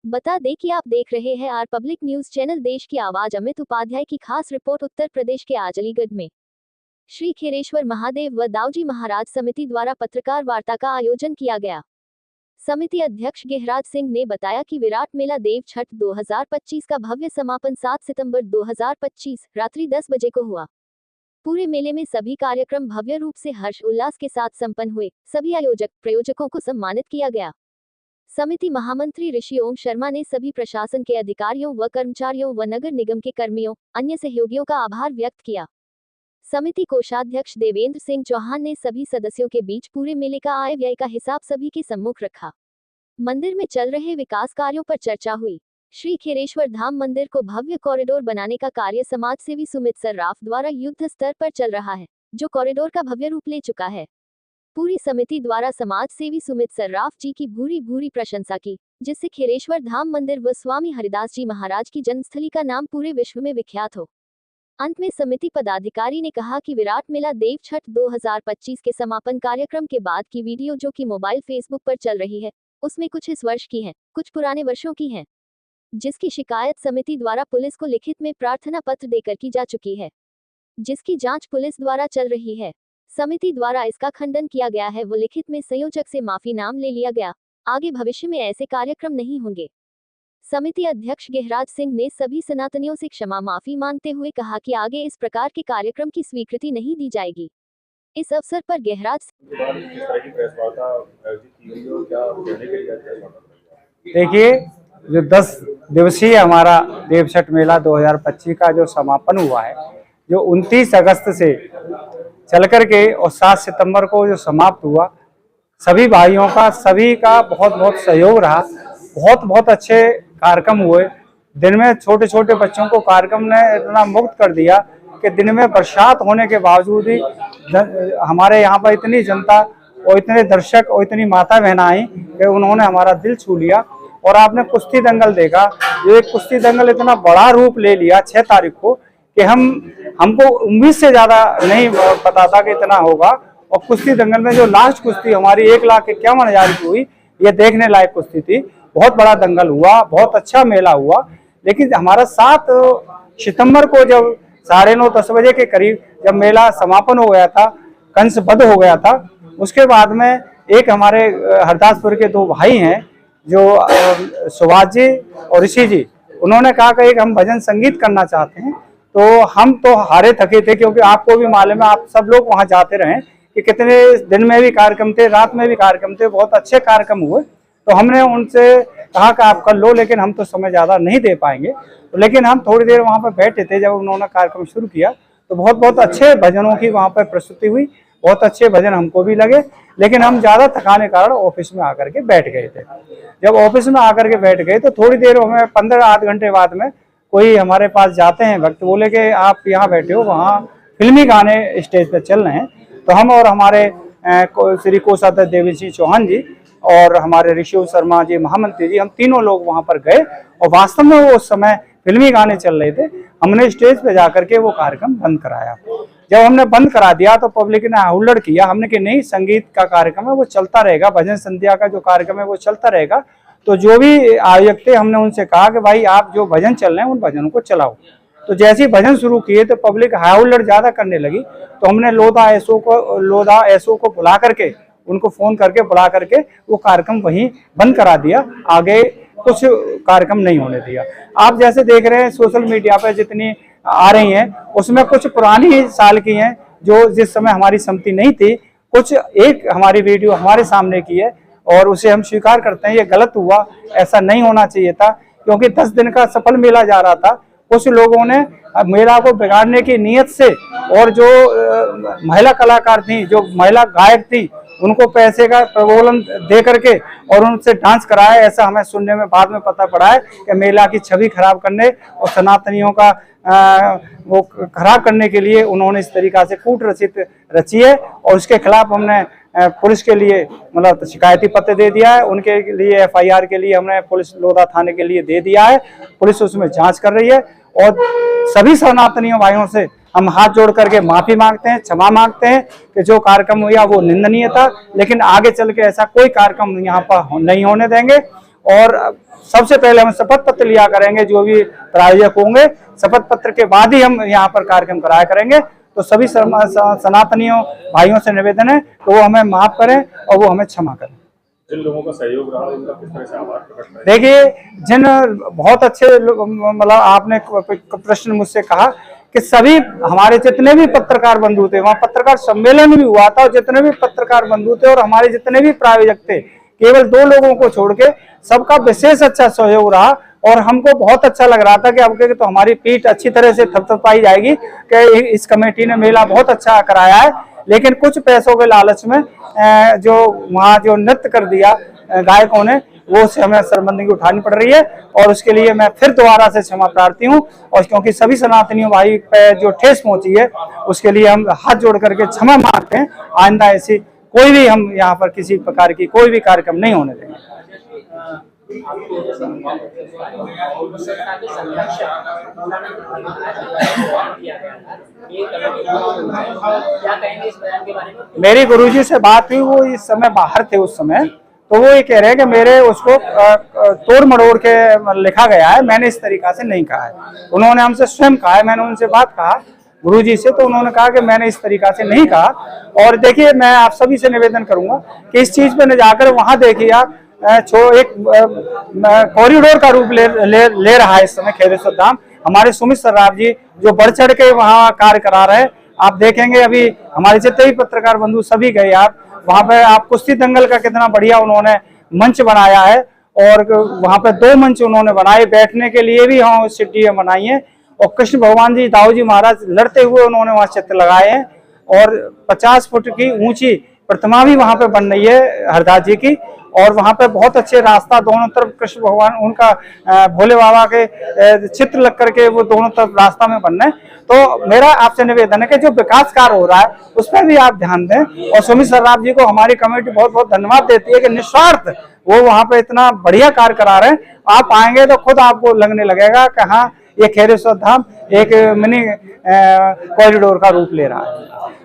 बता दें कि आप देख रहे हैं आर पब्लिक न्यूज चैनल। देश की आवाज अमित उपाध्याय की खास रिपोर्ट। उत्तर प्रदेश के आज अलीगढ़ में श्री खेरेश्वर महादेव व दाऊजी महाराज समिति द्वारा पत्रकार वार्ता का आयोजन किया गया। समिति अध्यक्ष गिहराज सिंह ने बताया कि विराट मेला देव छठ 2025 का भव्य समापन 7 सितंबर 2025 रात्रि 10 बजे को हुआ। पूरे मेले में सभी कार्यक्रम भव्य रूप से हर्ष उल्लास के साथ संपन्न हुए। सभी आयोजक प्रयोजकों को सम्मानित किया गया। समिति महामंत्री ऋषि ओम शर्मा ने सभी प्रशासन के अधिकारियों व कर्मचारियों व नगर निगम के कर्मियों अन्य सहयोगियों का आभार व्यक्त किया। समिति कोषाध्यक्ष देवेंद्र सिंह चौहान ने सभी सदस्यों के बीच पूरे मेले का आय व्यय का हिसाब सभी के सम्मुख रखा। मंदिर में चल रहे विकास कार्यों पर चर्चा हुई। श्री खेरेश्वर धाम मंदिर को भव्य कॉरिडोर बनाने का कार्य समाज सेवी सुमित सर्राफ द्वारा युद्ध स्तर पर चल रहा है, जो कॉरिडोर का भव्य रूप ले चुका है। पूरी समिति द्वारा समाज सेवी सुमित सर्राफ जी की भूरी भूरी प्रशंसा की, जिससे खेरेश्वर धाम मंदिर व स्वामी हरिदास जी महाराज की जन्मस्थली का नाम पूरे विश्व में विख्यात हो। अंत में समिति पदाधिकारी ने कहा कि विराट मेला देव छठ 2025 के समापन कार्यक्रम के बाद की वीडियो जो कि मोबाइल फेसबुक पर चल रही है, उसमें कुछ इस वर्ष की है, कुछ पुराने वर्षों की है, जिसकी शिकायत समिति द्वारा पुलिस को लिखित में प्रार्थना पत्र देकर की जा चुकी है, जिसकी जांच पुलिस द्वारा चल रही है। समिति द्वारा इसका खंडन किया गया है वो लिखित में संयोजक से माफी नाम ले लिया गया। आगे भविष्य में ऐसे कार्यक्रम नहीं होंगे। समिति अध्यक्ष गिहराज सिंह ने सभी सनातनियों से क्षमा माफी मांगते हुए कहा कि आगे इस प्रकार के कार्यक्रम की स्वीकृति नहीं दी जाएगी। इस अवसर पर गिहराज देखिए, जो 10 दिवसीय हमारा देव छठ मेला 2025 का जो समापन हुआ है, जो 29 अगस्त से चल करके और 7 सितंबर को जो समाप्त हुआ, सभी भाइयों का सभी का बहुत बहुत सहयोग रहा। बहुत अच्छे कार्यक्रम हुए। दिन में छोटे छोटे बच्चों को कार्यक्रम ने इतना मुक्त कर दिया कि दिन में बरसात होने के बावजूद ही हमारे यहाँ पर इतनी जनता और इतने दर्शक और इतनी माता बहन आई कि उन्होंने हमारा दिल छू लिया। और आपने कुश्ती दंगल देखा, ये कुश्ती दंगल इतना बड़ा रूप ले लिया 6 तारीख को कि हमको उम्मीद से ज्यादा नहीं पता था कि इतना होगा। और कुश्ती दंगल में जो लास्ट कुश्ती हमारी 1,51,000 की हुई, ये देखने लायक कुश्ती थी। बहुत बड़ा दंगल हुआ, बहुत अच्छा मेला हुआ। लेकिन हमारा 7 सितंबर को जब 9:30-10 बजे के करीब जब मेला समापन हो गया था, कंसबद्ध हो गया था, उसके बाद में एक हमारे हरदासपुर के 2 भाई हैं जो सुभाष जी और ऋषि जी, उन्होंने कहा कि एक हम भजन संगीत करना चाहते हैं। तो हम तो हारे थके थे, क्योंकि आपको भी मालूम है, आप सब लोग वहां जाते रहे कि कितने दिन में भी कार्यक्रम थे, रात में भी कार्यक्रम थे, बहुत अच्छे कार्यक्रम हुए। तो हमने उनसे कहा कि आप कर लो, लेकिन हम तो समय ज़्यादा नहीं दे पाएंगे। तो लेकिन हम थोड़ी देर वहाँ पर बैठे थे, जब उन्होंने कार्यक्रम शुरू किया तो बहुत अच्छे भजनों की वहाँ पर प्रस्तुति हुई। बहुत अच्छे भजन हमको भी लगे, लेकिन हम ज़्यादा थकाने कारण ऑफिस में आकर के बैठ गए थे। जब ऑफिस में आकर के बैठ गए तो थोड़ी देर हमें 15 आध घंटे बाद में कोई हमारे पास जाते हैं भक्त, बोले कि आप यहाँ बैठे हो, वहाँ फिल्मी गाने स्टेज पर चल रहे हैं। तो हम और हमारे श्री कोषाध्यक्ष देवेंद्र सिंह चौहान जी और हमारे ऋषि ओम शर्मा जी महामंत्री जी, हम तीनों लोग वहाँ पर गए। और वास्तव में वो उस समय फिल्मी गाने चल रहे थे। हमने स्टेज पे जाकर के वो कार्यक्रम बंद कराया। जब हमने बंद करा दिया तो पब्लिक ने हुल्लड़ किया। हमने कि नहीं, संगीत का कार्यक्रम है वो चलता रहेगा, भजन संध्या का जो कार्यक्रम है वो चलता रहेगा। तो जो भी आयोजक थे, हमने उनसे कहा कि भाई आप जो भजन चल रहे हैं उन भजनों को चलाओ। तो जैसे ही भजन शुरू किए तो पब्लिक हाय हुल्लड़ ज्यादा करने लगी। तो हमने लोधा एसओ को बुला करके, उनको फोन करके बुला करके वो कार्यक्रम वहीं बंद करा दिया, आगे कुछ कार्यक्रम नहीं होने दिया। आप जैसे देख रहे हैं सोशल मीडिया पर जितनी आ रही हैं, उसमें कुछ पुरानी साल की हैं जो जिस समय हमारी सम्मति नहीं थी। कुछ एक हमारी वीडियो हमारे सामने की है और उसे हम स्वीकार करते हैं, ये गलत हुआ, ऐसा नहीं होना चाहिए था। क्योंकि 10 दिन का सफल मेला जा रहा था, कुछ लोगों ने मेला को बिगाड़ने की नीयत से, और जो महिला कलाकार थी, जो महिला गायक थी, उनको पैसे का प्रलोभन दे करके और उनसे डांस कराया। ऐसा हमें सुनने में बाद में पता पड़ा है कि मेला की छवि खराब करने और सनातनियों का वो खराब करने के लिए उन्होंने इस तरीका से कूट रची है। और उसके खिलाफ हमने पुलिस के लिए मतलब शिकायती पत्र दे दिया है। उनके लिए FIR के लिए हमने पुलिस लोधा थाने के लिए दे दिया है। पुलिस उसमें जांच कर रही है। और सभी सनातनियों भाइयों से हम हाथ जोड़ करके माफी मांगते हैं, क्षमा मांगते हैं कि जो कार्यक्रम हुआ वो निंदनीय था, लेकिन आगे चल के ऐसा कोई कार्यक्रम यहाँ पर नहीं होने देंगे। और सबसे पहले हम शपथ पत्र लिया करेंगे, जो भी प्रायोजक होंगे शपथ पत्र के बाद ही हम यहाँ पर कार्यक्रम कराया करेंगे। तो सभी सनातनियों भाइयों से निवेदन है कि वो हमें माफ करें और वो हमें क्षमा करें। जिन लोगों का सहयोग रहा उनका किस तरह से आभार प्रकट करें? देखिए, जिन बहुत अच्छे मतलब आपने प्रश्न मुझसे कहा कि सभी हमारे जितने भी पत्रकार बंधु थे, वहाँ पत्रकार सम्मेलन भी हुआ था और जितने भी पत्रकार बंधु थे और हमारे जितने भी प्रायोजक थे, केवल 2 लोगों को छोड़ के सबका विशेष अच्छा सहयोग रहा और हमको बहुत अच्छा लग रहा था कि अब तो हमारी पीठ अच्छी तरह से थपथपाई जाएगी कि इस कमेटी ने मेला बहुत अच्छा कराया है। लेकिन कुछ पैसों के लालच में जो वहाँ जो नृत्य कर दिया गायकों ने, वो से हमें शर्मिंदगी उठानी पड़ रही है और उसके लिए मैं फिर दोबारा से क्षमा प्रार्थी हूँ। और क्योंकि सभी सनातनियों भाई पे जो ठेस पहुंची है उसके लिए हम हाथ जोड़ करके क्षमा मांगते हैं। आइंदा ऐसी कोई भी हम यहाँ पर किसी प्रकार की कोई भी कार्यक्रम नहीं होने देंगे। मेरी गुरुजी से बात हुई, वो इस समय बाहर थे उस समय, तो वो ये कह रहे हैं कि मेरे उसको तोड़ मड़ोड़ के लिखा गया है, मैंने इस तरीका से नहीं कहा है। उन्होंने हमसे स्वयं कहा है, मैंने उनसे बात कहा गुरुजी से, तो उन्होंने कहा कि मैंने इस तरीका से नहीं कहा। और देखिए, मैं आप सभी से निवेदन करूंगा कि इस चीज पे न जाकर वहां देखिए आप एक कॉरिडोर का रूप ले रहा है इस समय खेरेश्वर धाम। हमारे सुमित सर्राफ जी जो बढ़ चढ़ के वहाँ कार्य करा रहे हैं, आप देखेंगे अभी हमारे जितने भी पत्रकार बंधु सभी गए आप वहाँ पे, आप कुश्ती दंगल का कितना बढ़िया उन्होंने मंच बनाया है और वहाँ पे 2 मंच उन्होंने बनाए, बैठने के लिए भी वहाँ सीटें बनाई है और कृष्ण भगवान जी दाऊ जी महाराज लड़ते हुए उन्होंने वहाँ चित्र लगाए हैं और 50 फुट की ऊंची प्रतिमा भी वहाँ पे बन रही है हरदास जी की। और वहाँ पे बहुत अच्छे रास्ता दोनों तरफ कृष्ण भगवान उनका भोले बाबा के चित्र लग करके वो दोनों तरफ रास्ता में बनना है। तो मेरा आपसे निवेदन है कि जो विकास कार्य हो रहा है उस पर भी आप ध्यान दें। और सुमित सर्राफ जी को हमारी कमेटी बहुत बहुत धन्यवाद देती है कि निस्वार्थ वो वहाँ पे इतना बढ़िया कार्य करा रहे हैं। आप आएंगे तो खुद आपको लगने लगेगा कि हाँ, ये खेरेश्वर धाम एक मिनी कॉरिडोर का रूप ले रहा है।